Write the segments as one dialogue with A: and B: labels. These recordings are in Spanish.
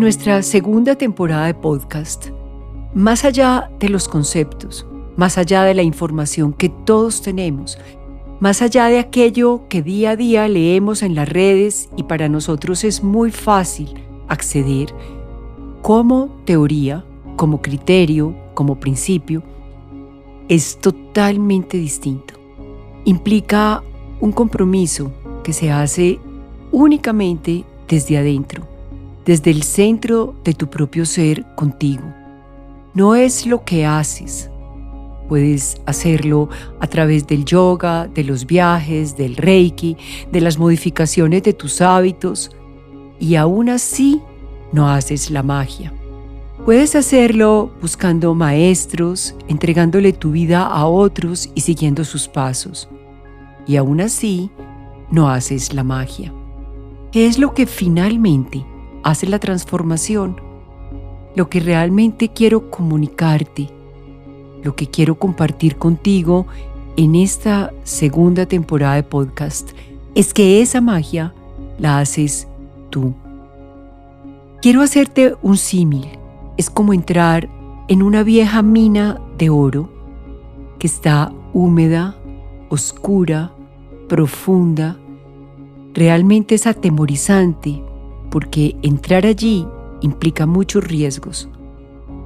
A: nuestra segunda temporada de podcast, más allá de los conceptos, más allá de la información que todos tenemos, más allá de aquello que día a día leemos en las redes y para nosotros es muy fácil acceder, como teoría, como criterio, como principio, es totalmente distinto. Implica un compromiso que se hace únicamente desde adentro, desde el centro de tu propio ser contigo. No es lo que haces. Puedes hacerlo a través del yoga, de los viajes, del reiki, de las modificaciones de tus hábitos, y aún así no haces la magia. Puedes hacerlo buscando maestros, entregándole tu vida a otros y siguiendo sus pasos, y aún así no haces la magia. ¿Qué es lo que finalmente hace la transformación? Lo que realmente quiero comunicarte, lo que quiero compartir contigo en esta segunda temporada de podcast, es que esa magia la haces tú. Quiero hacerte un símil. Es como entrar en una vieja mina de oro que está húmeda, oscura, profunda. Realmente es atemorizante porque entrar allí implica muchos riesgos,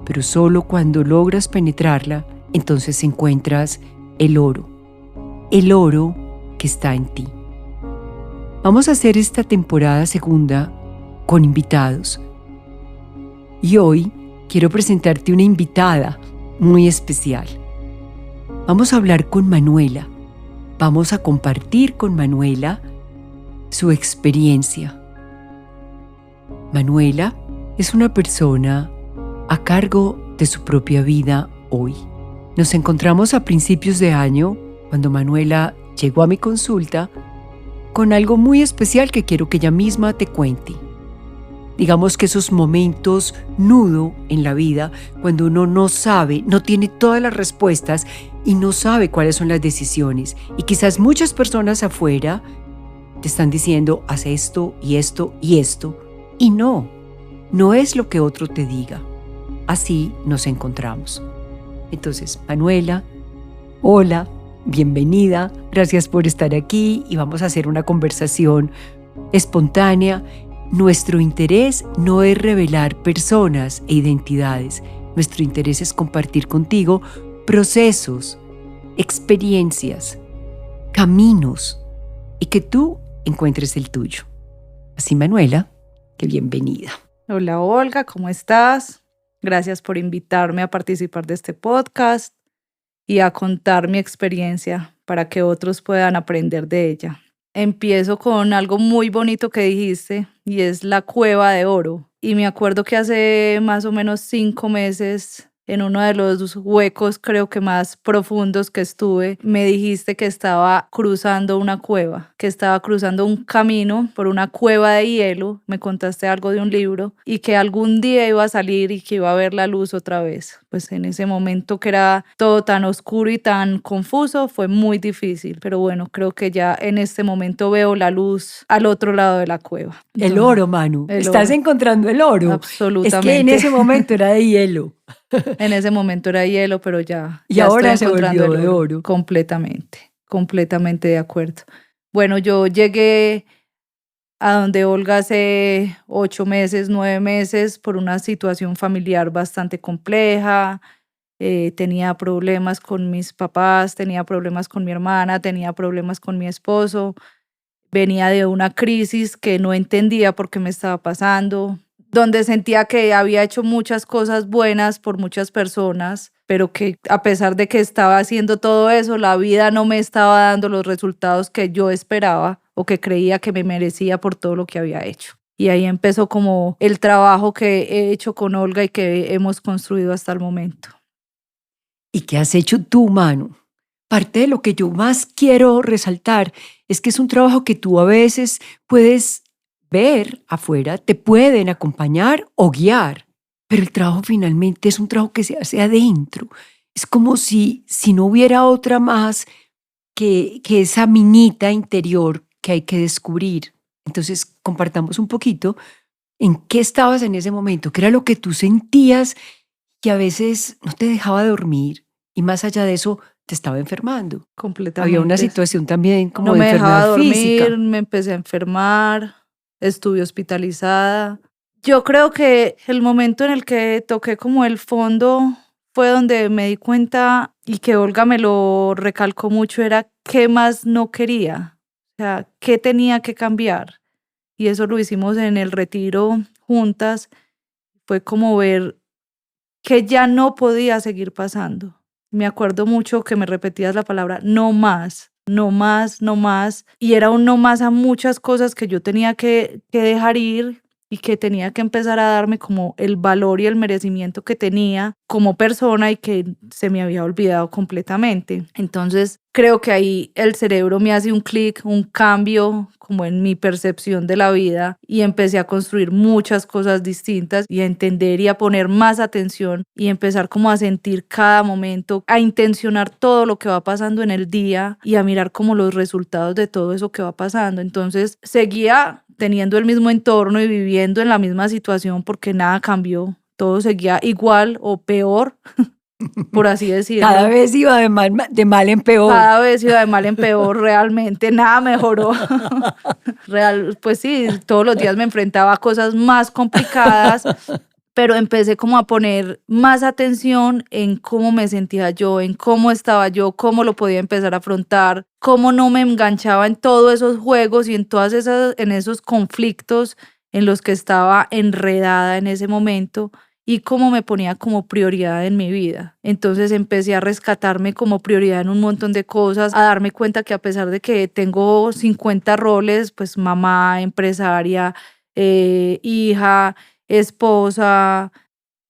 A: pero solo cuando logras penetrarla, entonces encuentras el oro que está en ti. Vamos a hacer esta temporada segunda con invitados. Y hoy quiero presentarte una invitada muy especial. Vamos a hablar con Manuela. Vamos a compartir con Manuela su experiencia. Manuela es una persona a cargo de su propia vida hoy. Nos encontramos a principios de año cuando Manuela llegó a mi consulta con algo muy especial que quiero que ella misma te cuente. Digamos que esos momentos nudo en la vida, cuando uno no sabe, no tiene todas las respuestas y no sabe cuáles son las decisiones. Y quizás muchas personas afuera te están diciendo, haz esto y esto y esto. Y no es lo que otro te diga. Así nos encontramos. Entonces, Manuela, hola, bienvenida. Gracias por estar aquí y vamos a hacer una conversación espontánea. Nuestro interés no es revelar personas e identidades. Nuestro interés es compartir contigo procesos, experiencias, caminos y que tú encuentres el tuyo. Así, Manuela, que bienvenida.
B: Hola Olga, ¿cómo estás? Gracias por invitarme a participar de este podcast y a contar mi experiencia para que otros puedan aprender de ella. Empiezo con algo muy bonito que dijiste y es la cueva de oro. Y me acuerdo que hace más o menos 5 meses, en uno de los huecos creo que más profundos que estuve, me dijiste que estaba cruzando una cueva, que estaba cruzando un camino por una cueva de hielo. Me contaste algo de un libro y que algún día iba a salir y que iba a ver la luz otra vez. Pues en ese momento que era todo tan oscuro y tan confuso fue muy difícil, pero bueno, creo que ya en este momento veo la luz al otro lado de la cueva.
A: El oro, Manu. Estás encontrando el oro.
B: Absolutamente.
A: Es que en ese momento era de hielo.
B: En ese momento era hielo, pero ya
A: ahora
B: estoy encontrando
A: se volvió de oro.
B: Completamente de acuerdo. Bueno, yo llegué a donde Olga hace 8 meses, 9 meses por una situación familiar bastante compleja. Tenía problemas con mis papás, tenía problemas con mi hermana, tenía problemas con mi esposo. Venía de una crisis que no entendía por qué me estaba pasando, donde sentía que había hecho muchas cosas buenas por muchas personas, pero que a pesar de que estaba haciendo todo eso, la vida no me estaba dando los resultados que yo esperaba o que creía que me merecía por todo lo que había hecho. Y ahí empezó como el trabajo que he hecho con Olga y que hemos construido hasta el momento.
A: ¿Y qué has hecho tú, Manu? Parte de lo que yo más quiero resaltar es que es un trabajo que tú a veces puedes ver afuera, te pueden acompañar o guiar, pero el trabajo finalmente es un trabajo que se hace adentro. Es como si no hubiera otra más que esa minita interior que hay que descubrir. Entonces, compartamos un poquito ¿En qué estabas en ese momento? ¿Qué era lo que tú sentías que a veces no te dejaba dormir y más allá de eso te estaba enfermando? Había una
B: completamente.
A: situación también como
B: No
A: de
B: me dejaba
A: enfermedad
B: dormir,
A: física.
B: me empecé a enfermar, estuve hospitalizada. Yo creo que el momento en el que toqué como el fondo fue donde me di cuenta y que Olga me lo recalcó mucho, era qué más no quería, o sea, qué tenía que cambiar. Y eso lo hicimos en el retiro juntas, fue como ver que ya no podía seguir pasando. Me acuerdo mucho que me repetías la palabra no más, no más, no más. Y era un no más a muchas cosas que yo tenía que dejar ir y que tenía que empezar a darme como el valor y el merecimiento que tenía como persona y que se me había olvidado completamente. Entonces, creo que ahí el cerebro me hace un clic, un cambio como en mi percepción de la vida y empecé a construir muchas cosas distintas y a entender y a poner más atención y empezar como a sentir cada momento, a intencionar todo lo que va pasando en el día y a mirar como los resultados de todo eso que va pasando. Entonces, seguía teniendo el mismo entorno y viviendo en la misma situación porque nada cambió, todo seguía igual o peor, por así
A: Cada
B: decirlo.
A: vez iba de mal en peor.
B: Cada vez iba de mal en peor, realmente nada mejoró. Pues sí, todos los días me enfrentaba a cosas más complicadas, pero empecé como a poner más atención en cómo me sentía yo, en cómo estaba yo, cómo lo podía empezar a afrontar, cómo no me enganchaba en todos esos juegos y en esos conflictos en los que estaba enredada en ese momento y cómo me ponía como prioridad en mi vida. Entonces empecé a rescatarme como prioridad en un montón de cosas, a darme cuenta que a pesar de que tengo 50 roles, pues mamá, empresaria, hija, esposa,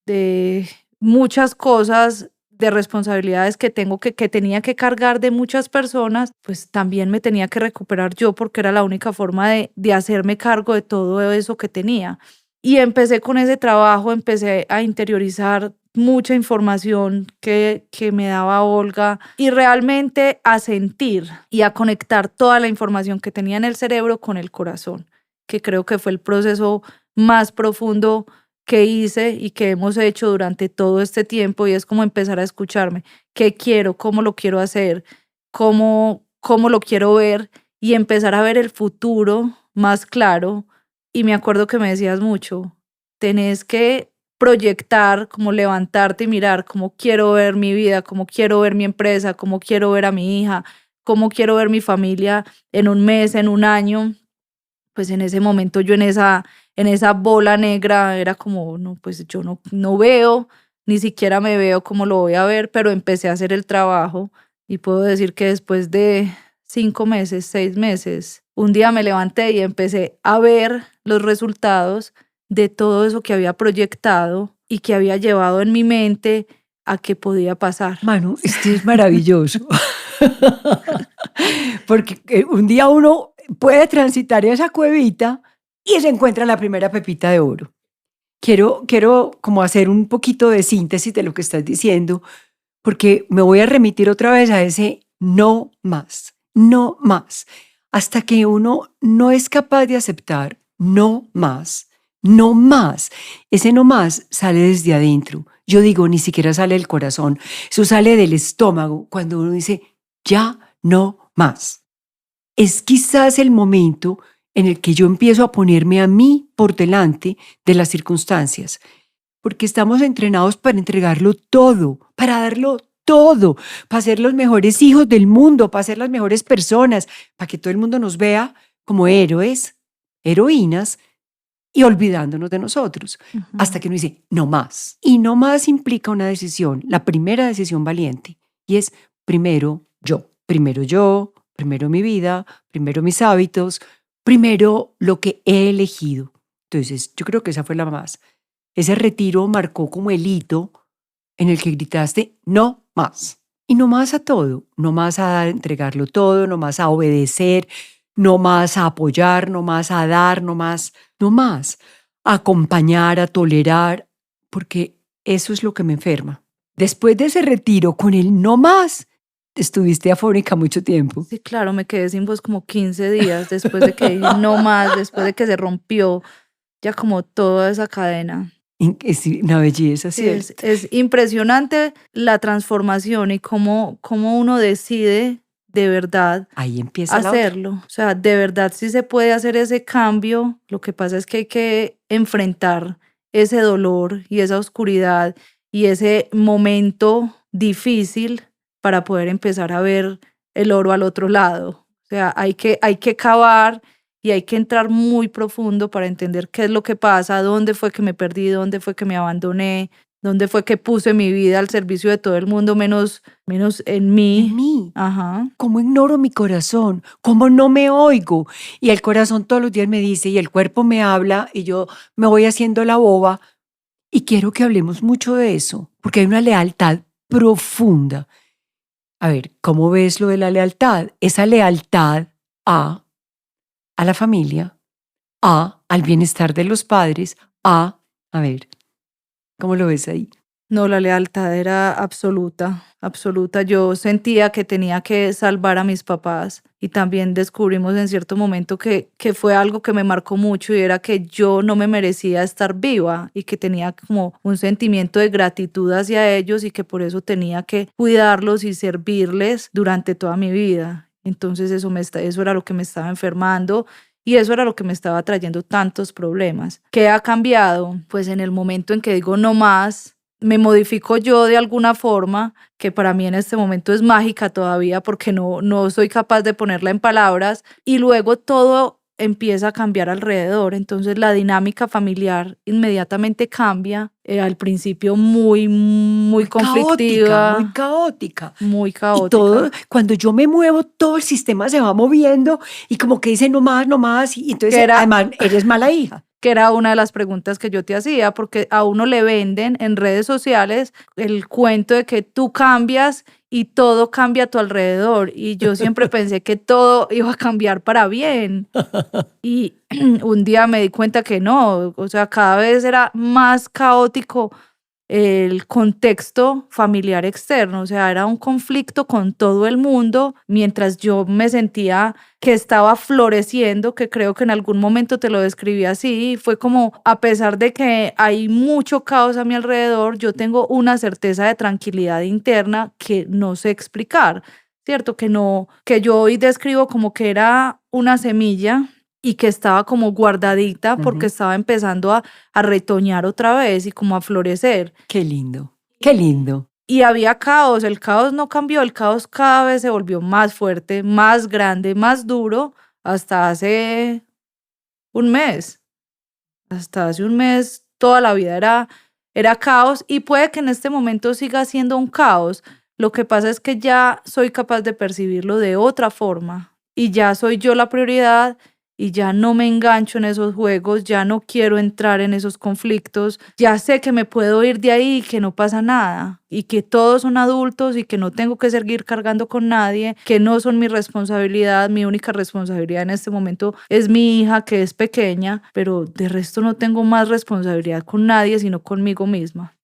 B: de muchas cosas, de responsabilidades que que tenía que cargar de muchas personas, pues también me tenía que recuperar yo porque era la única forma de hacerme cargo de todo eso que tenía. Y empecé con ese trabajo, empecé a interiorizar mucha información que me daba Olga y realmente a sentir y a conectar toda la información que tenía en el cerebro con el corazón, que creo que fue el proceso más profundo que hice y que hemos hecho durante todo este tiempo y es como empezar a escucharme, qué quiero, cómo lo quiero hacer, cómo lo quiero ver y empezar a ver el futuro más claro. Y me acuerdo que me decías mucho, tenés que proyectar, como levantarte y mirar cómo quiero ver mi vida, cómo quiero ver mi empresa, cómo quiero ver a mi hija, cómo quiero ver mi familia en un mes, en un año. Pues en ese momento yo en esa bola negra era como, no, pues yo no veo, ni siquiera me veo como lo voy a ver, pero empecé a hacer el trabajo y puedo decir que después de 5 meses, 6 meses, un día me levanté y empecé a ver los resultados de todo eso que había proyectado y que había llevado en mi mente a que podía pasar.
A: Manu, esto es maravilloso. Porque un día uno puede transitar esa cuevita y se encuentra la primera pepita de oro. Quiero como hacer un poquito de síntesis de lo que estás diciendo, porque me voy a remitir otra vez a ese no más, no más, hasta que uno no es capaz de aceptar no más, no más. Ese no más sale desde adentro. Yo digo, ni siquiera sale del corazón, eso sale del estómago cuando uno dice, ya no más. Es quizás el momento en el que yo empiezo a ponerme a mí por delante de las circunstancias, porque estamos entrenados para entregarlo todo, para darlo todo, para ser los mejores hijos del mundo, para ser las mejores personas, para que todo el mundo nos vea como héroes, heroínas y olvidándonos de nosotros, hasta
B: Ujú.
A: que uno dice, no más. Y no más implica una decisión, la primera decisión valiente, y es primero yo, primero mi vida, primero mis hábitos, primero lo que he elegido. Entonces, yo creo que esa fue la más. Ese retiro marcó como el hito en el que gritaste, no más. Y no más a todo, no más a entregarlo todo, no más a obedecer, no más a apoyar, no más a dar, no más, no más a acompañar, a tolerar, porque eso es lo que me enferma. Después de ese retiro con el no más, estuviste afónica mucho tiempo.
B: Sí, claro, me quedé sin voz como 15 días después de que dije no más, después de que se rompió. ya como toda esa cadena.
A: Es una belleza,
B: Sí,
A: ¿cierto?
B: es impresionante la transformación y cómo uno decide de verdad
A: Ahí empieza la otra.
B: hacerlo. O sea, de verdad sí se puede hacer ese cambio. Lo que pasa es que hay que enfrentar ese dolor y esa oscuridad y ese momento difícil para poder empezar a ver el oro al otro lado. O sea, hay que cavar y hay que entrar muy profundo para entender qué es lo que pasa, dónde fue que me perdí, dónde fue que me abandoné, dónde fue que puse mi vida al servicio de todo el mundo menos en
A: En
B: mí.
A: mí.
B: Ajá.
A: ¿Cómo ignoro mi corazón? ¿Cómo no me oigo? Y el corazón todos los días me dice y el cuerpo me habla y yo me voy haciendo la boba. Y quiero que hablemos mucho de eso, porque hay una lealtad profunda. A ver, ¿cómo ves lo de la lealtad? Esa lealtad a la familia, al bienestar de los padres, a ver, ¿cómo lo ves ahí?
B: No, la lealtad era absoluta, absoluta. Yo sentía que tenía que salvar a mis papás y también descubrimos en cierto momento que fue algo que me marcó mucho y era que yo no me merecía estar viva y que tenía como un sentimiento de gratitud hacia ellos y que por eso tenía que cuidarlos y servirles durante toda mi vida. Entonces eso era lo que me estaba enfermando. Y eso era lo que me estaba trayendo tantos problemas. ¿Qué ha cambiado? Pues en el momento en que digo no más, me modifico yo de alguna forma, que para mí en este momento es mágica todavía porque no soy capaz de ponerla en palabras, y luego todo empieza a cambiar alrededor. Entonces la dinámica familiar inmediatamente cambia, al principio muy
A: Caótica, muy
B: conflictiva,
A: caótica.
B: muy
A: Y todo,
B: caótica.
A: cuando yo me muevo, todo el sistema se va moviendo y como que dice no más, no más. Y
B: Que
A: entonces,
B: era,
A: además, eres mala hija.
B: que era una de las preguntas que yo te hacía, porque a uno le venden en redes sociales el cuento de que tú cambias y todo cambia a tu alrededor. Y yo siempre pensé que todo iba a cambiar para bien. Y un día me di cuenta que no, o sea, cada vez era más caótico el contexto familiar externo, o sea, era un conflicto con todo el mundo, mientras yo me sentía que estaba floreciendo, que creo que en algún momento te lo describí así, y fue como, a pesar de que hay mucho caos a mi alrededor, yo tengo una certeza de tranquilidad interna que no sé explicar, ¿cierto? Que no, que yo hoy describo como que era una semilla y que estaba como guardadita porque
A: Ujú.
B: estaba empezando a retoñar otra vez y como a florecer.
A: Qué lindo, qué lindo.
B: Y había caos, el caos no cambió, el caos cada vez se volvió más fuerte, más grande, más duro, hasta hace un mes. Hasta hace un mes toda la vida era caos y puede que en este momento siga siendo un caos. Lo que pasa es que ya soy capaz de percibirlo de otra forma y ya soy yo la prioridad y ya no me engancho en esos juegos, ya no quiero entrar en esos conflictos, ya sé que me puedo ir de ahí y que no pasa nada y que todos son adultos y que no tengo que seguir cargando con nadie, que no son mi responsabilidad, mi única responsabilidad en este momento es mi hija que es pequeña, pero de resto no tengo más responsabilidad con nadie sino conmigo misma.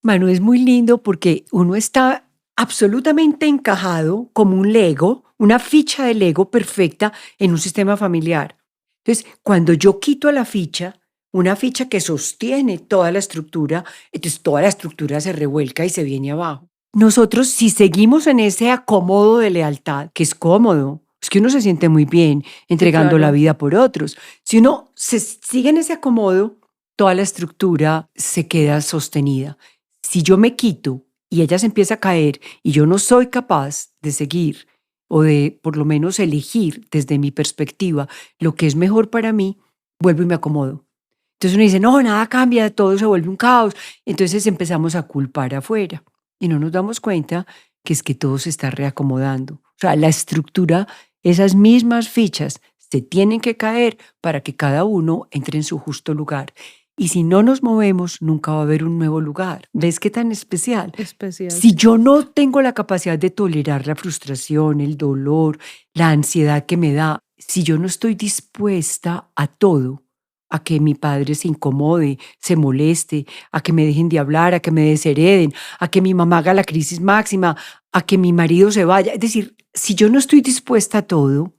A: Manu, es muy lindo porque uno está absolutamente encajado como un Lego, una ficha de Lego perfecta en un sistema familiar. Entonces, cuando yo quito a la ficha, una ficha que sostiene toda la estructura, entonces toda la estructura se revuelca y se viene abajo. Nosotros, si seguimos en ese acomodo de lealtad, que es cómodo, es que uno se siente muy bien
B: Sí,
A: entregando la
B: claro.
A: vida por otros. Si uno se sigue en ese acomodo, toda la estructura se queda sostenida. Si yo me quito y ella se empieza a caer y yo no soy capaz de seguir o de por lo menos elegir desde mi perspectiva lo que es mejor para mí, vuelvo y me acomodo. Entonces uno dice, no, nada cambia, todo se vuelve un caos. Entonces empezamos a culpar afuera y no nos damos cuenta que es que todo se está reacomodando. O sea, la estructura, esas mismas fichas se tienen que caer para que cada uno entre en su justo lugar. Y si no nos movemos, nunca va a haber un nuevo lugar. ¿Ves qué tan especial?
B: Especial,
A: Si
B: sí.
A: yo no tengo la capacidad de tolerar la frustración, el dolor, la ansiedad que me da, si yo no estoy dispuesta a todo, a que mi padre se incomode, se moleste, a que me dejen de hablar, a que me deshereden, a que mi mamá haga la crisis máxima, a que mi marido se vaya. Es decir, si yo no estoy dispuesta a todo,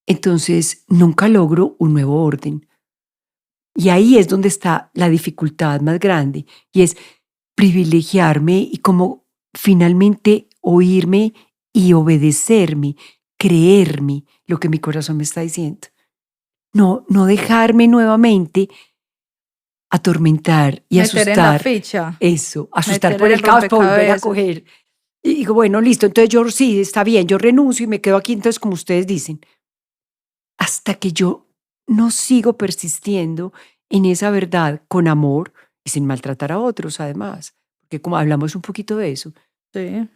A: entonces nunca logro un nuevo orden. Y ahí es donde está la dificultad más grande, y es privilegiarme y como finalmente oírme y obedecerme, creerme lo que mi corazón me está diciendo. No dejarme nuevamente atormentar y
B: Meter en la
A: asustar.
B: ficha.
A: Eso, asustar
B: Meter
A: por
B: en
A: el
B: el
A: caos para volver a
B: rompecabezas.
A: coger. Y digo, bueno, listo, entonces yo sí, está bien, yo renuncio y me quedo aquí, entonces como ustedes dicen, hasta que yo no sigo persistiendo en esa verdad con amor y sin maltratar a otros además, porque como hablamos un poquito de eso,
B: Sí.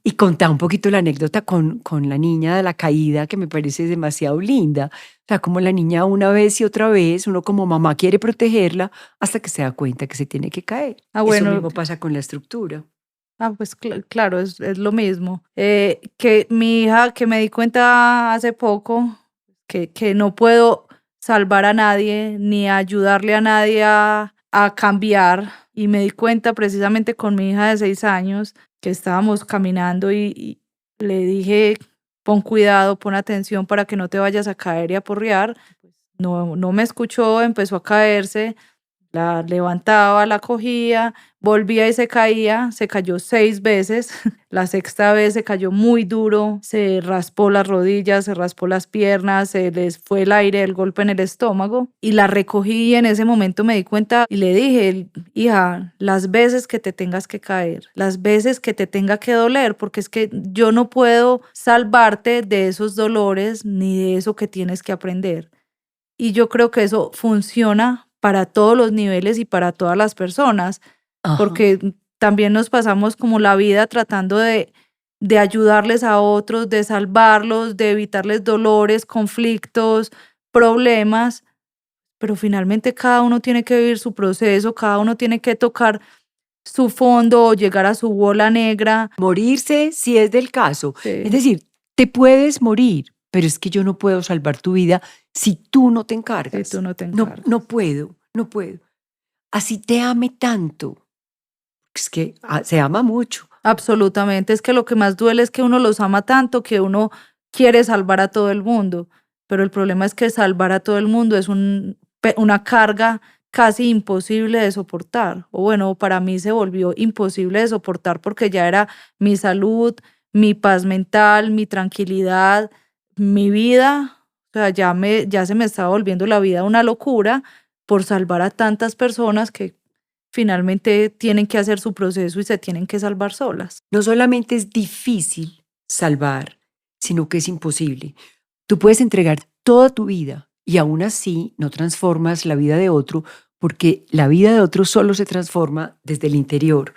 A: y contar un poquito la anécdota con la niña de la caída, que me parece demasiado linda. O sea, como la niña una vez y otra vez, uno como mamá quiere protegerla hasta que se da cuenta que se tiene que caer. Eso
B: Bueno,
A: mismo pasa con la estructura.
B: pues claro, es lo mismo. Que mi hija, que me di cuenta hace poco, que no puedo salvar a nadie ni ayudarle a nadie a cambiar. Y me di cuenta precisamente con mi hija de 6 años que estábamos caminando y le dije, pon cuidado, pon atención para que no te vayas a caer y a porrear. No me escuchó, empezó a caerse. La levantaba, la cogía, volvía y se caía, se cayó 6 veces. La sexta vez se cayó muy duro, se raspó las rodillas, se raspó las piernas, se les fue el aire, el golpe en el estómago y la recogí y en ese momento me di cuenta y le dije, hija, las veces que te tengas que caer, las veces que te tenga que doler, porque es que yo no puedo salvarte de esos dolores ni de eso que tienes que aprender. Y yo creo que eso funciona para todos los niveles y para todas las personas,
A: Ajá.
B: porque también nos pasamos como la vida tratando de ayudarles a otros, de salvarlos, de evitarles dolores, conflictos, problemas, pero finalmente cada uno tiene que vivir su proceso, cada uno tiene que tocar su fondo o llegar a su bola negra.
A: Morirse si es del caso. Es
B: Sí,
A: decir, te puedes morir, pero es que yo no puedo salvar tu vida si tú no te
B: si tú
A: encargas.
B: no te
A: No
B: encargas.
A: puedo, no puedo. Así te ame tanto. Es que se ama mucho.
B: Absolutamente, es que lo que más duele es que uno los ama tanto que uno quiere salvar a todo el mundo, pero el problema es que salvar a todo el mundo es una carga casi imposible de soportar, o bueno, para mí se volvió imposible de soportar porque ya era mi salud, mi paz mental, mi tranquilidad, mi vida, o sea, ya se me estaba volviendo la vida una locura por salvar a tantas personas que finalmente tienen que hacer su proceso y se tienen que salvar solas.
A: No solamente es difícil salvar, sino que es imposible. Tú puedes entregar toda tu vida y aún así no transformas la vida de otro porque la vida de otro solo se transforma desde el interior.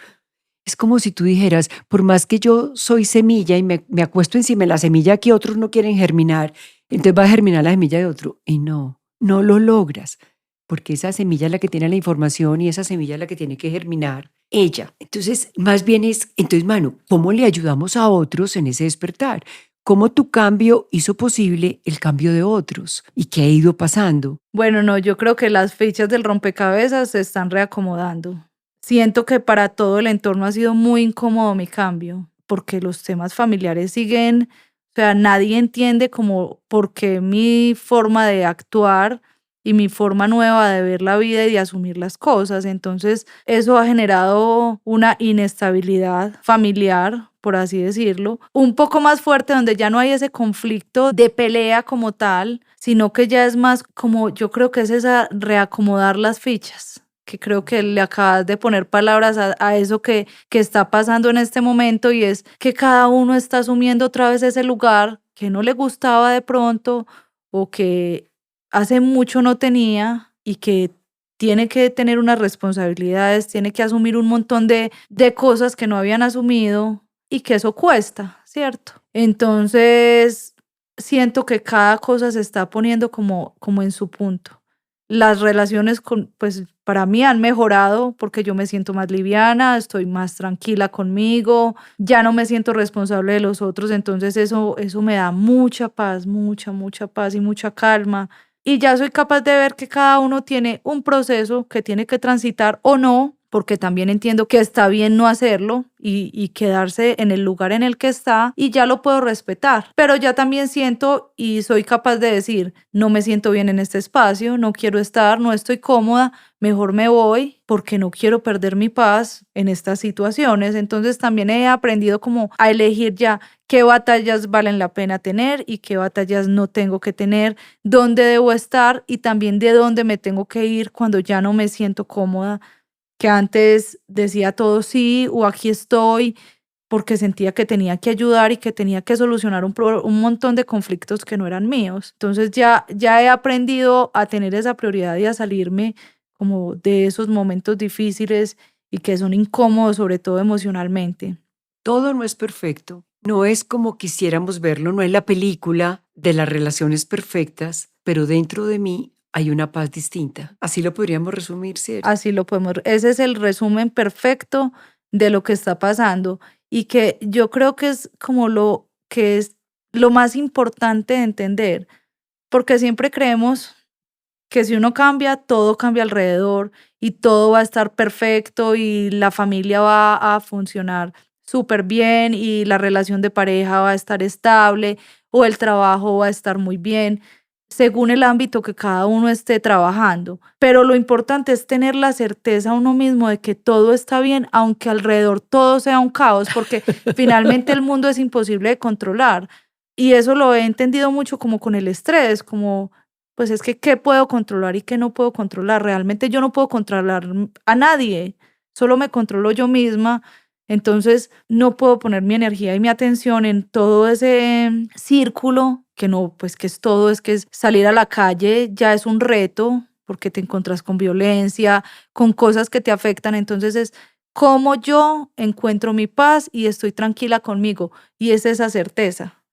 A: Es como si tú dijeras, por más que yo soy semilla y me acuesto encima de la semilla que otros no quieren germinar, entonces va a germinar la semilla de otro. Y no lo logras, porque esa semilla es la que tiene la información y esa semilla es la que tiene que germinar ella. Entonces, más bien entonces, mano, ¿cómo le ayudamos a otros en ese despertar? ¿Cómo tu cambio hizo posible el cambio de otros? ¿Y qué ha ido pasando?
B: Bueno, no, yo creo que las fichas del rompecabezas se están reacomodando. Siento que para todo el entorno ha sido muy incómodo mi cambio, porque los temas familiares siguen, o sea, nadie entiende como por qué mi forma de actuar y mi forma nueva de ver la vida y de asumir las cosas. Entonces, eso ha generado una inestabilidad familiar, por así decirlo, un poco más fuerte donde ya no hay ese conflicto de pelea como tal, sino que ya es más como, yo creo que es esa reacomodar las fichas, que creo que le acabas de poner palabras a eso que está pasando en este momento y es que cada uno está asumiendo otra vez ese lugar que no le gustaba de pronto o que hace mucho no tenía y que tiene que tener unas responsabilidades, tiene que asumir un montón de cosas que no habían asumido y que eso cuesta, ¿cierto? Entonces, siento que cada cosa se está poniendo como en su punto. Las relaciones pues para mí han mejorado porque yo me siento más liviana, estoy más tranquila conmigo, ya no me siento responsable de los otros, entonces eso me da mucha paz, mucha paz y mucha calma. Y ya soy capaz de ver que cada uno tiene un proceso que tiene que transitar o no, porque también entiendo que está bien no hacerlo y quedarse en el lugar en el que está y ya lo puedo respetar. Pero ya también siento y soy capaz de decir, no me siento bien en este espacio, no quiero estar, no estoy cómoda, mejor me voy porque no quiero perder mi paz en estas situaciones. Entonces también he aprendido como a elegir ya qué batallas valen la pena tener y qué batallas no tengo que tener, dónde debo estar y también de dónde me tengo que ir cuando ya no me siento cómoda, que antes decía todo sí o aquí estoy porque sentía que tenía que ayudar y que tenía que solucionar un montón de conflictos que no eran míos. Entonces ya he aprendido a tener esa prioridad y a salirme como de esos momentos difíciles y que son incómodos, sobre todo emocionalmente.
A: Todo no es perfecto, no es como quisiéramos verlo, no es la película de las relaciones perfectas, pero dentro de mí hay una paz distinta. Así lo podríamos resumir, ¿cierto?
B: Así lo podemos, ese es el resumen perfecto de lo que está pasando y que yo creo que es como lo que es lo más importante de entender, porque siempre creemos que si uno cambia, todo cambia alrededor y todo va a estar perfecto y la familia va a funcionar súper bien y la relación de pareja va a estar estable o el trabajo va a estar muy bien, según el ámbito que cada uno esté trabajando. Pero lo importante es tener la certeza uno mismo de que todo está bien, aunque alrededor todo sea un caos, porque finalmente el mundo es imposible de controlar. Y eso lo he entendido mucho como con el estrés, como pues es que qué puedo controlar y qué no puedo controlar. Realmente yo no puedo controlar a nadie, solo me controlo yo misma. Entonces no puedo poner mi energía y mi atención en todo ese círculo, que no, pues que es todo, es que es salir a la calle ya es un reto porque te encuentras con violencia, con cosas que te afectan. Entonces es cómo yo encuentro mi paz y estoy tranquila conmigo. Y es esa certeza.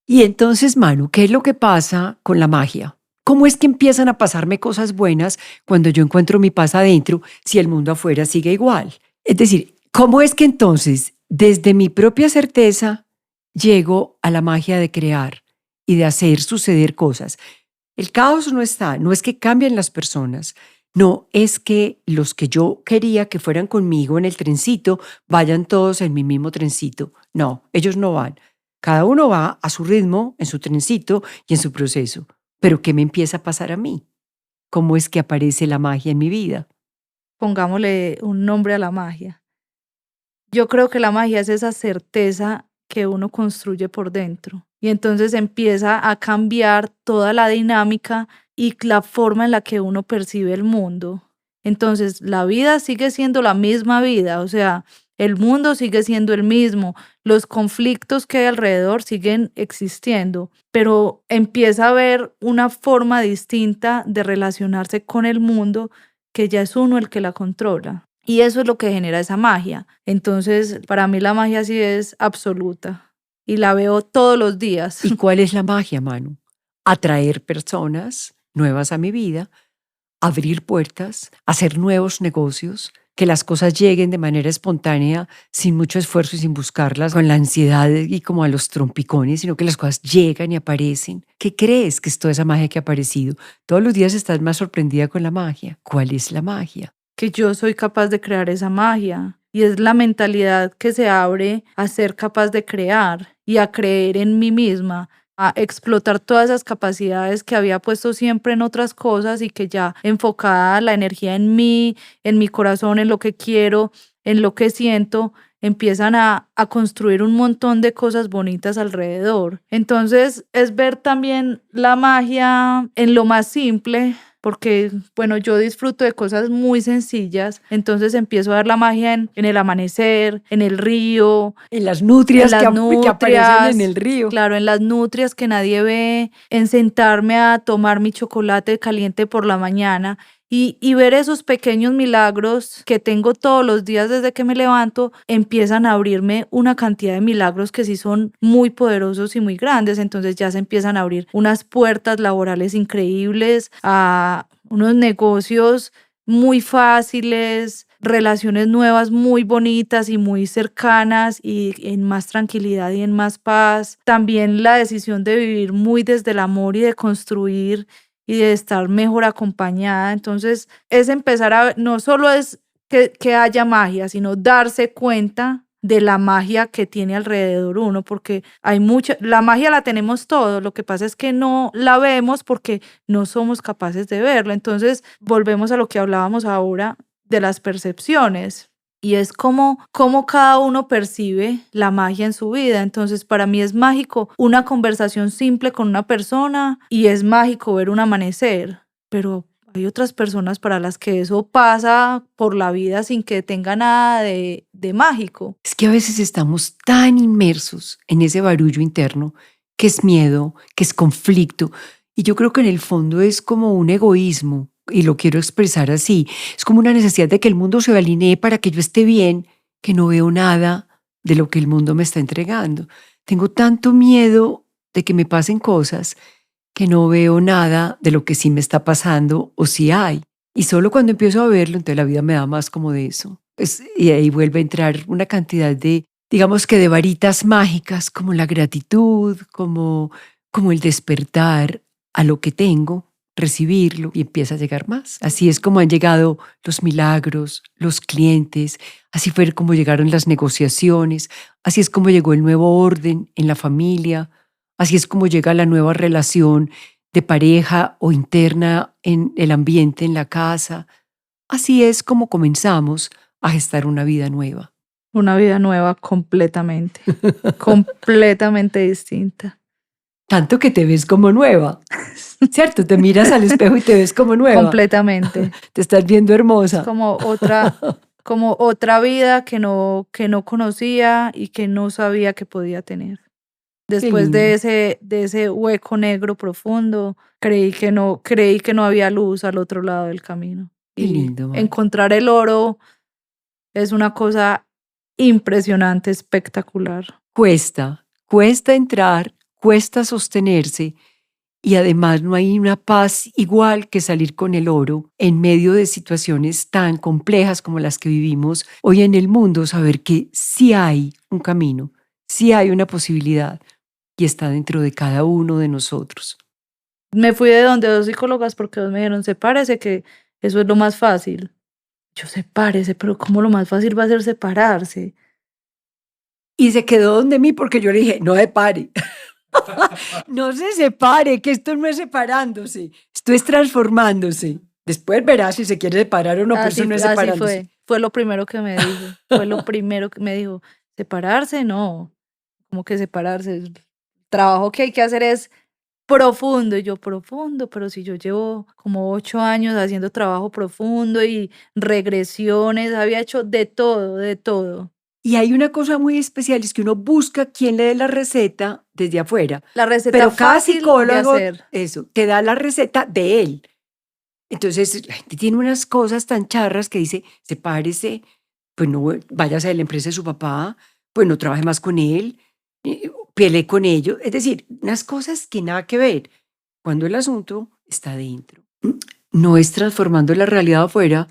A: Y entonces, Manu, ¿qué es lo que pasa con la magia? ¿Cómo es que empiezan a pasarme cosas buenas cuando yo encuentro mi paz adentro si el mundo afuera sigue igual? Es decir, ¿cómo es que entonces, desde mi propia certeza, llego a la magia de crear y de hacer suceder cosas? El caos no está, no es que cambien las personas, no es que los que yo quería que fueran conmigo en el trencito vayan todos en mi mismo trencito. No, ellos no van. Cada uno va a su ritmo, en su trencito y en su proceso. Pero ¿qué me empieza a pasar a mí? ¿Cómo es que aparece la magia en mi vida?
B: Pongámosle un nombre a la magia. Yo creo que la magia es esa certeza que uno construye por dentro y entonces empieza a cambiar toda la dinámica y la forma en la que uno percibe el mundo. Entonces la vida sigue siendo la misma vida, o sea, el mundo sigue siendo el mismo, los conflictos que hay alrededor siguen existiendo, pero empieza a haber una forma distinta de relacionarse con el mundo que ya es uno el que la controla. Y eso es lo que genera esa magia. Entonces, para mí la magia sí es absoluta y la veo todos los días.
A: ¿Y cuál es la magia, Manu? Atraer personas nuevas a mi vida, abrir puertas, hacer nuevos negocios, que las cosas lleguen de manera espontánea, sin mucho esfuerzo y sin buscarlas, con la ansiedad y como a los trompicones, sino que las cosas llegan y aparecen. ¿Qué crees que es toda esa magia que ha aparecido? Todos los días estás más sorprendida con la magia. ¿Cuál es la magia?
B: Que yo soy capaz de crear esa magia. Y es la mentalidad que se abre a ser capaz de crear y a creer en mí misma, a explotar todas esas capacidades que había puesto siempre en otras cosas y que ya enfocada la energía en mi corazón, en lo que quiero, en lo que siento, empiezan a construir un montón de cosas bonitas alrededor. Entonces es ver también la magia en lo más simple, porque, bueno, yo disfruto de cosas muy sencillas, entonces empiezo a ver la magia en el amanecer, en el río,
A: En las nutrias
B: las
A: que aparecen en
B: nutrias,
A: el río.
B: claro, en las nutrias que nadie ve, en sentarme a tomar mi chocolate caliente por la mañana y ver esos pequeños milagros que tengo todos los días desde que me levanto, empiezan a abrirme una cantidad de milagros que sí son muy poderosos y muy grandes. Entonces ya se empiezan a abrir unas puertas laborales increíbles, a unos negocios muy fáciles, relaciones nuevas muy bonitas y muy cercanas y en más tranquilidad y en más paz. También la decisión de vivir muy desde el amor y de construir y de estar mejor acompañada. Entonces es empezar a, no solo es que haya magia, sino darse cuenta de la magia que tiene alrededor uno, porque hay mucha, la magia la tenemos todos, lo que pasa es que no la vemos porque no somos capaces de verla. Entonces, volvemos a lo que hablábamos ahora de las percepciones. Y es como cada uno percibe la magia en su vida. Entonces, para mí es mágico una conversación simple con una persona y es mágico ver un amanecer, pero hay otras personas para las que eso pasa por la vida sin que tenga nada de mágico.
A: Es que a veces estamos tan inmersos en ese barullo interno que es miedo, que es conflicto. Y yo creo que en el fondo es como un egoísmo, y lo quiero expresar así. Es como una necesidad de que el mundo se alinee para que yo esté bien, que no veo nada de lo que el mundo me está entregando. Tengo tanto miedo de que me pasen cosas que no veo nada de lo que sí me está pasando o sí hay. Y solo cuando empiezo a verlo, entonces la vida me da más como de eso. Y ahí vuelve a entrar una cantidad de, digamos que de varitas mágicas, como la gratitud, como el despertar a lo que tengo, recibirlo y empieza a llegar más. Así es como han llegado los milagros, los clientes, así fue como llegaron las negociaciones, así es como llegó el nuevo orden en la familia, así es como llega la nueva relación de pareja o interna en el ambiente, en la casa. Así es como comenzamos a gestar una vida nueva.
B: Una vida nueva completamente, completamente distinta.
A: Tanto que te ves como nueva, ¿cierto? Te miras al espejo y te ves como nueva.
B: Completamente.
A: Te estás viendo hermosa.
B: Como otra vida que no conocía y que no sabía que podía tener. Después de ese hueco negro profundo, creí que no había luz al otro lado del camino.
A: Qué lindo, Mari.
B: Encontrar el oro es una cosa impresionante, espectacular.
A: Cuesta entrar, cuesta sostenerse y además no hay una paz igual que salir con el oro en medio de situaciones tan complejas como las que vivimos hoy en el mundo, saber que sí hay un camino, sí hay una posibilidad y está dentro de cada uno de nosotros.
B: Me fui de donde 2 psicólogas porque 2 me dijeron, sepárese, que eso es lo más fácil. Yo, sepárese, pero ¿cómo lo más fácil va a ser separarse?
A: Y se quedó donde mí porque yo le dije, no se pare. No se separe, que esto no es separándose, esto es transformándose. Después verá si se quiere separar o no, pero eso no es separándose.
B: Fue lo primero que me dijo. Fue lo primero que me dijo. Separarse, no. ¿Cómo que separarse? El trabajo que hay que hacer es profundo. Y yo, profundo, pero si yo llevo como 8 años haciendo trabajo profundo y regresiones, había hecho de todo, de todo.
A: Y hay una cosa muy especial, es que uno busca quién le dé la receta desde afuera.
B: La receta
A: pero cada
B: fácil
A: psicólogo,
B: de hacer.
A: eso, te da la receta de él. Entonces, la gente tiene unas cosas tan charras que dice, sepárese, pues no váyase de la empresa de su papá, pues no trabaje más con él, pelee con ellos. Es decir, unas cosas que nada que ver, cuando el asunto está dentro. No es transformando la realidad afuera,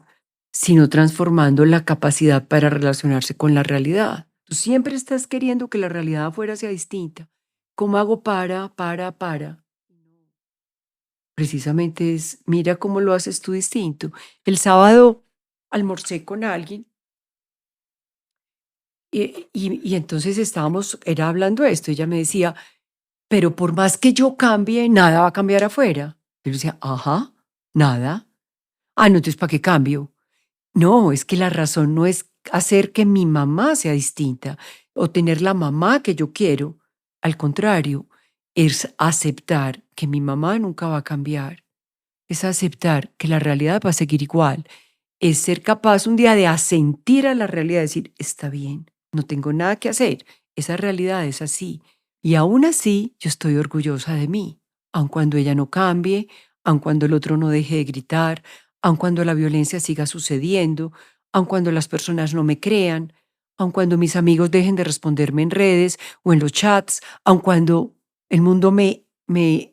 A: sino transformando la capacidad para relacionarse con la realidad. Tú siempre estás queriendo que la realidad afuera sea distinta. ¿Cómo hago para? Precisamente es, mira cómo lo haces tú distinto. El sábado almorcé con alguien y entonces era hablando esto, ella me decía, pero por más que yo cambie, nada va a cambiar afuera. Yo le decía, ajá, nada. Ah, no, entonces ¿para qué cambio? No, es que la razón no es hacer que mi mamá sea distinta o tener la mamá que yo quiero. Al contrario, es aceptar que mi mamá nunca va a cambiar. Es aceptar que la realidad va a seguir igual. Es ser capaz un día de asentir a la realidad, decir, está bien, no tengo nada que hacer. Esa realidad es así. Y aún así, yo estoy orgullosa de mí. Aun cuando ella no cambie, aun cuando el otro no deje de gritar, aun cuando la violencia siga sucediendo, aun cuando las personas no me crean, aun cuando mis amigos dejen de responderme en redes o en los chats, aun cuando el mundo me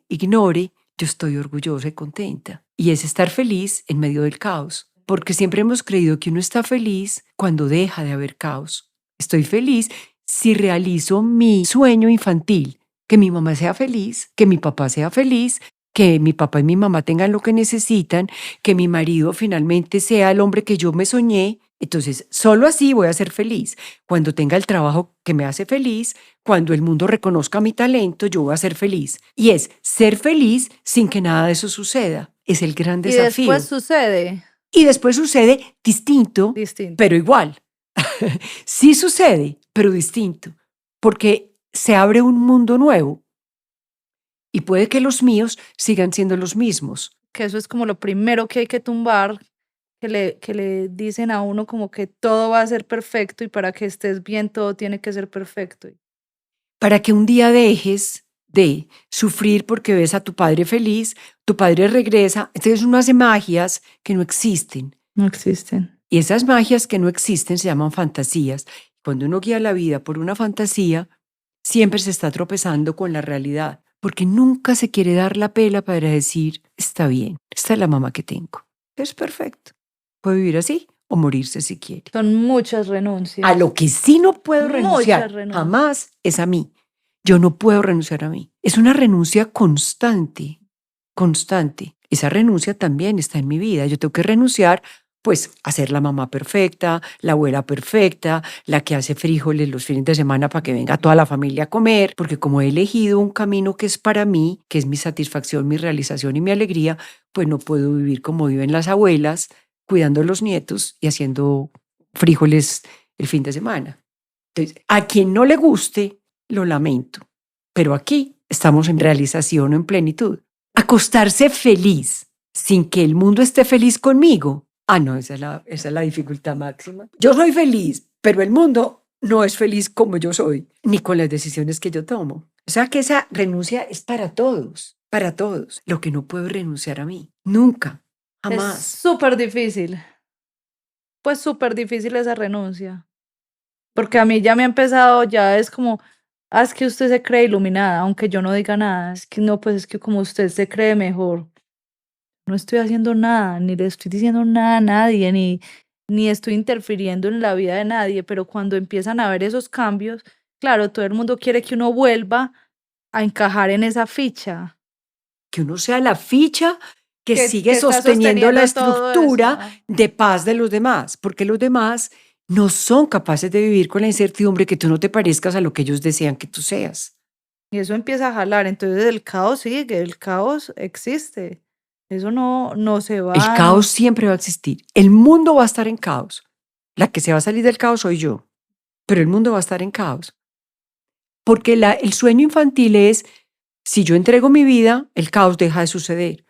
A: ignore, yo estoy orgullosa y contenta. Y es estar feliz en medio del caos, porque siempre hemos creído que uno está feliz cuando deja de haber caos. Estoy feliz si realizo mi sueño infantil, que mi mamá sea feliz, que mi papá sea feliz, que mi papá y mi mamá tengan lo que necesitan, que mi marido finalmente sea el hombre que yo me soñé, Entonces, solo así voy a ser feliz. Cuando tenga el trabajo que me hace feliz, cuando el mundo reconozca mi talento, yo voy a ser feliz. Y es ser feliz sin que nada de eso suceda. Es el gran
B: Y después
A: desafío.
B: sucede
A: Y después sucede distinto,
B: distinto.
A: pero igual. Sí sucede, pero distinto. Porque se abre un mundo nuevo. Y puede que los míos sigan siendo los mismos.
B: Que eso es como lo primero que hay que tumbar, que le dicen a uno como que todo va a ser perfecto y para que estés bien todo tiene que ser perfecto.
A: Para que un día dejes de sufrir porque ves a tu padre feliz, tu padre regresa, entonces uno hace magias que no existen.
B: No existen.
A: Y esas magias que no existen se llaman fantasías. Cuando uno guía la vida por una fantasía, siempre se está tropezando con la realidad, porque nunca se quiere dar la pela para decir, está bien, esta es la mamá que tengo, es perfecto, puede vivir así o morirse si quiere.
B: Son muchas renuncias.
A: A lo que sí no puedo
B: Muchas
A: renunciar
B: renuncias.
A: jamás es a mí. Yo no puedo renunciar a mí. Es una renuncia constante, constante. Esa renuncia también está en mi vida. Yo tengo que renunciar, pues, a ser la mamá perfecta, la abuela perfecta, la que hace frijoles los fines de semana para que venga toda la familia a comer, porque como he elegido un camino que es para mí, que es mi satisfacción, mi realización y mi alegría, pues no puedo vivir como viven las abuelas, cuidando a los nietos y haciendo frijoles el fin de semana. Entonces, a quien no le guste, lo lamento, pero aquí estamos en realización o en plenitud. Acostarse feliz sin que el mundo esté feliz conmigo. No, esa es la dificultad máxima. Yo soy feliz, pero el mundo no es feliz como yo soy, ni con las decisiones que yo tomo. O sea que esa renuncia es para todos, para todos. Lo que no puedo es renunciar a mí, nunca,
B: Es
A: jamás.
B: súper difícil. Pues súper difícil esa renuncia. Porque a mí ya me ha empezado, ya es como, es que usted se cree iluminada, aunque yo no diga nada. Es que no, pues es que como usted se cree mejor. No estoy haciendo nada, ni le estoy diciendo nada a nadie, ni estoy interfiriendo en la vida de nadie, pero cuando empiezan a ver esos cambios, claro, todo el mundo quiere que uno vuelva a encajar en esa ficha.
A: Que uno sea la ficha que sigue
B: Que está
A: sosteniendo la
B: sosteniendo todo eso.
A: estructura de paz de los demás, porque los demás no son capaces de vivir con la incertidumbre que tú no te parezcas a lo que ellos desean que tú seas.
B: Y eso empieza a jalar, entonces el caos sigue, el caos existe. Eso no se va.
A: El caos siempre va a existir. El mundo va a estar en caos. La que se va a salir del caos soy yo, pero el mundo va a estar en caos. Porque el sueño infantil es, si yo entrego mi vida, el caos deja de suceder.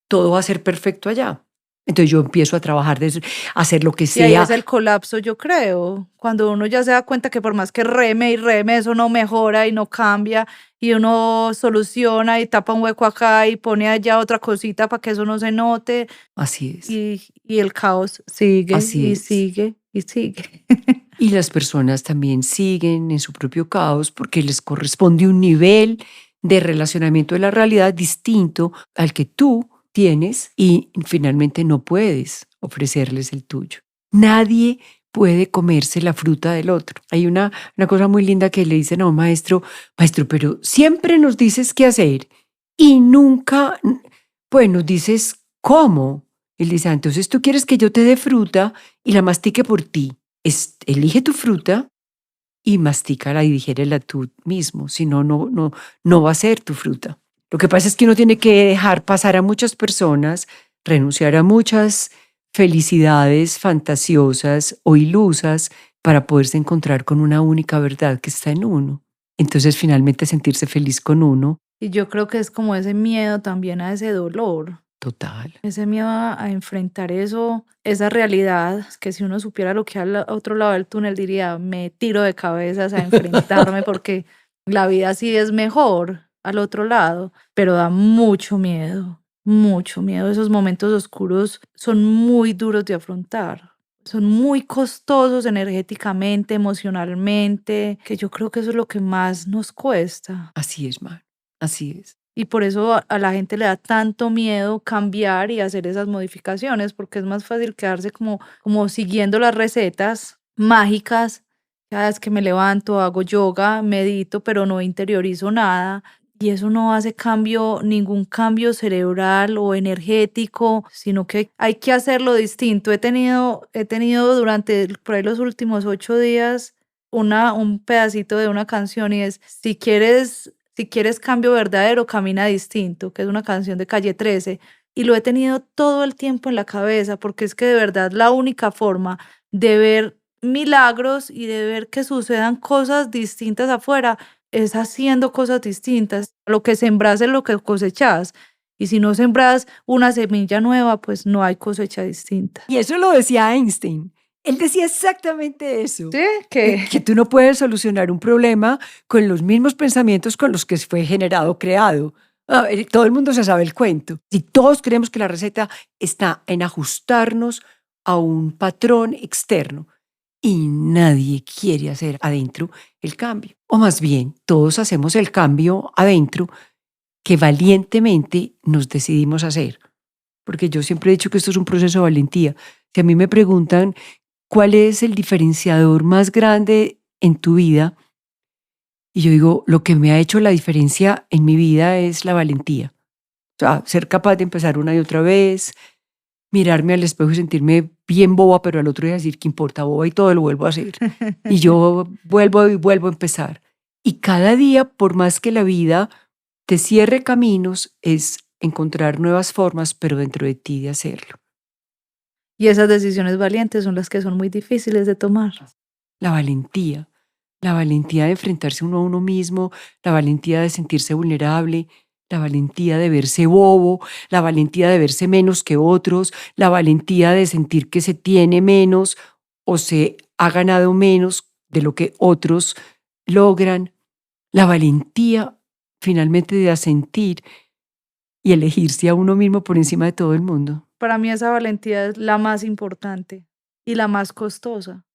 A: Todo va a ser perfecto allá. Entonces yo empiezo a trabajar, a hacer lo que
B: Y ahí
A: sea.
B: es el colapso, yo creo. Cuando uno ya se da cuenta que por más que reme y reme, eso no mejora y no cambia, y uno soluciona y tapa un hueco acá y pone allá otra cosita para que eso no se note.
A: Así es.
B: Y el caos sigue
A: Así
B: y
A: es.
B: sigue y sigue.
A: Y las personas también siguen en su propio caos porque les corresponde un nivel de relacionamiento de la realidad distinto al que tú tienes y finalmente no puedes ofrecerles el tuyo. Nadie puede comerse la fruta del otro. Hay una cosa muy linda que le dicen a un maestro, pero siempre nos dices qué hacer y nunca, pues nos dices cómo. Él dice, entonces tú quieres que yo te dé fruta y la mastique por ti. Elige tu fruta y mastícala y digérela tú mismo, si no, no va a ser tu fruta. Lo que pasa es que uno tiene que dejar pasar a muchas personas, renunciar a muchas felicidades fantasiosas o ilusas para poderse encontrar con una única verdad que está en uno. Entonces finalmente sentirse feliz con uno.
B: Y yo creo que es como ese miedo también a ese dolor.
A: Total.
B: Ese miedo a enfrentar eso, esa realidad, que si uno supiera lo que hay al otro lado del túnel, diría, me tiro de cabezas a enfrentarme porque la vida sí es mejor al otro lado, pero da mucho miedo, mucho miedo. Esos momentos oscuros son muy duros de afrontar, son muy costosos energéticamente, emocionalmente, que yo creo que eso es lo que más nos cuesta.
A: Así es, Mar. Así es.
B: Y por eso a la gente le da tanto miedo cambiar y hacer esas modificaciones, porque es más fácil quedarse como siguiendo las recetas mágicas. Cada vez que me levanto, hago yoga, medito, pero no interiorizo nada. Y eso no hace ningún cambio cerebral o energético, sino que hay que hacerlo distinto. He tenido durante por ahí los últimos 8 días un pedacito de una canción y es, si quieres cambio verdadero, camina distinto, que es una canción de Calle 13. Y lo he tenido todo el tiempo en la cabeza, porque es que de verdad la única forma de ver milagros y de ver que sucedan cosas distintas afuera es haciendo cosas distintas. Lo que sembras es lo que cosechas. Y si no sembras una semilla nueva, pues no hay cosecha distinta.
A: Y eso lo decía Einstein. Él decía exactamente eso.
B: ¿Sí?
A: Que tú no puedes solucionar un problema con los mismos pensamientos con los que fue generado, creado. A ver, todo el mundo se sabe el cuento. Y todos creemos que la receta está en ajustarnos a un patrón externo. Y nadie quiere hacer adentro el cambio. O más bien, todos hacemos el cambio adentro que valientemente nos decidimos hacer. Porque yo siempre he dicho que esto es un proceso de valentía. Si a mí me preguntan cuál es el diferenciador más grande en tu vida, y yo digo, lo que me ha hecho la diferencia en mi vida es la valentía. O sea, ser capaz de empezar una y otra vez, mirarme al espejo y sentirme bien boba, pero al otro día decir que importa, boba, y todo lo vuelvo a hacer. Y yo vuelvo a empezar. Y cada día, por más que la vida te cierre caminos, es encontrar nuevas formas, pero dentro de ti de hacerlo.
B: Y esas decisiones valientes son las que son muy difíciles de tomar.
A: La valentía de enfrentarse uno a uno mismo, la valentía de sentirse vulnerable, la valentía de verse bobo, la valentía de verse menos que otros, la valentía de sentir que se tiene menos o se ha ganado menos de lo que otros logran, la valentía finalmente de asentir y elegirse a uno mismo por encima de todo el mundo.
B: Para mí esa valentía es la más importante y la más costosa,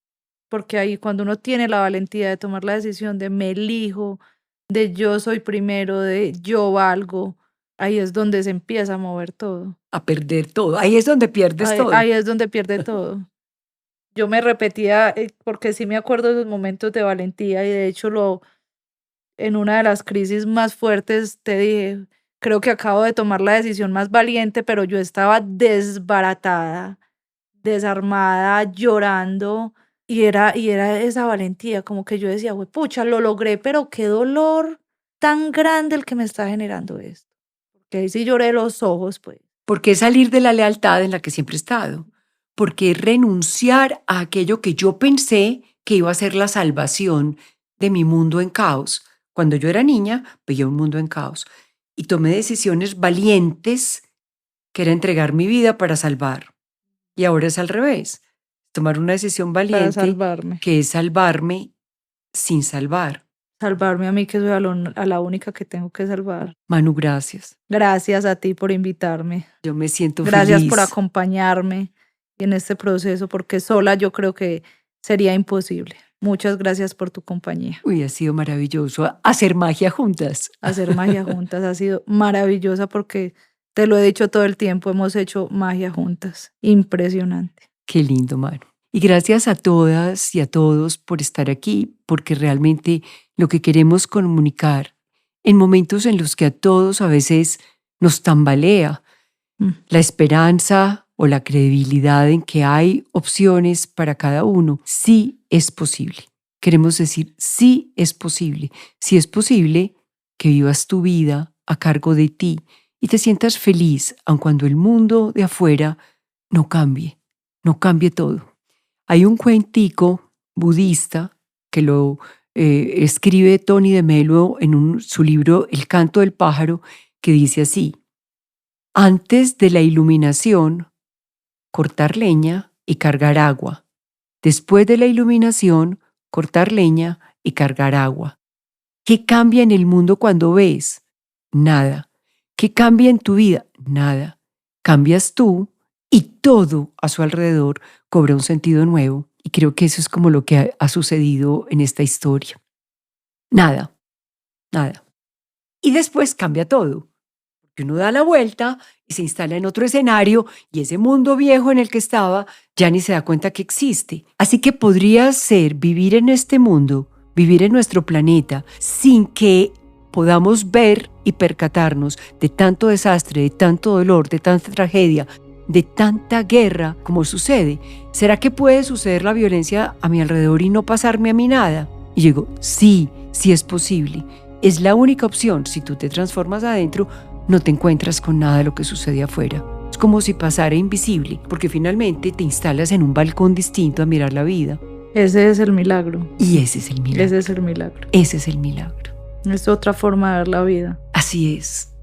B: porque ahí cuando uno tiene la valentía de tomar la decisión de me elijo, de yo soy primero, de yo valgo, ahí es donde se empieza a mover todo.
A: A perder todo. Ahí es donde pierdes todo.
B: Ahí es donde pierde todo. Yo me repetía, porque sí me acuerdo de los momentos de valentía y de hecho en una de las crisis más fuertes te dije, creo que acabo de tomar la decisión más valiente, pero yo estaba desbaratada, desarmada, llorando, y era esa valentía, como que yo decía, güey, pucha, lo logré, pero qué dolor tan grande el que me está generando esto. Porque ahí sí lloré los ojos, pues.
A: ¿Por qué salir de la lealtad en la que siempre he estado? ¿Por qué renunciar a aquello que yo pensé que iba a ser la salvación de mi mundo en caos? Cuando yo era niña, veía un mundo en caos y tomé decisiones valientes que era entregar mi vida para salvar. Y ahora es al revés. Tomar una decisión valiente
B: salvarme.
A: Que es salvarme sin salvar.
B: Salvarme a mí, que soy a la única que tengo que salvar.
A: Manu, gracias.
B: Gracias a ti por invitarme.
A: Yo me siento
B: Gracias
A: feliz.
B: por acompañarme en este proceso, porque sola yo creo que sería imposible. Muchas gracias por tu compañía.
A: Uy, ha sido maravilloso hacer magia juntas.
B: Hacer magia juntas ha sido maravillosa porque te lo he dicho todo el tiempo, hemos hecho magia juntas. Impresionante.
A: Qué lindo, Manu. Y gracias a todas y a todos por estar aquí, porque realmente lo que queremos comunicar en momentos en los que a todos a veces nos tambalea la esperanza o la credibilidad en que hay opciones para cada uno, sí es posible. Queremos decir, sí es posible. Sí es posible que vivas tu vida a cargo de ti y te sientas feliz, aun cuando el mundo de afuera no cambie todo. Hay un cuentico budista que lo escribe Tony de Melo en su libro El canto del pájaro, que dice así: antes de la iluminación, cortar leña y cargar agua. Después de la iluminación, cortar leña y cargar agua. ¿Qué cambia en el mundo cuando ves? Nada. ¿Qué cambia en tu vida? Nada. Cambias tú y todo a su alrededor cobra un sentido nuevo. Y creo que eso es como lo que ha sucedido en esta historia. Nada. Y después cambia todo. Porque uno da la vuelta y se instala en otro escenario y ese mundo viejo en el que estaba ya ni se da cuenta que existe. Así que podría ser vivir en este mundo, vivir en nuestro planeta, sin que podamos ver y percatarnos de tanto desastre, de tanto dolor, de tanta tragedia, de tanta guerra como sucede. ¿Será que puede suceder la violencia a mi alrededor y no pasarme a mí nada? Y yo digo, sí, sí es posible. Es la única opción. Si tú te transformas adentro, no te encuentras con nada de lo que sucede afuera. Es como si pasara invisible, porque finalmente te instalas en un balcón distinto a mirar la vida.
B: Ese es el milagro.
A: Y ese es el milagro.
B: Ese es el milagro.
A: Ese es el milagro.
B: Es otra forma de ver la vida.
A: Así es.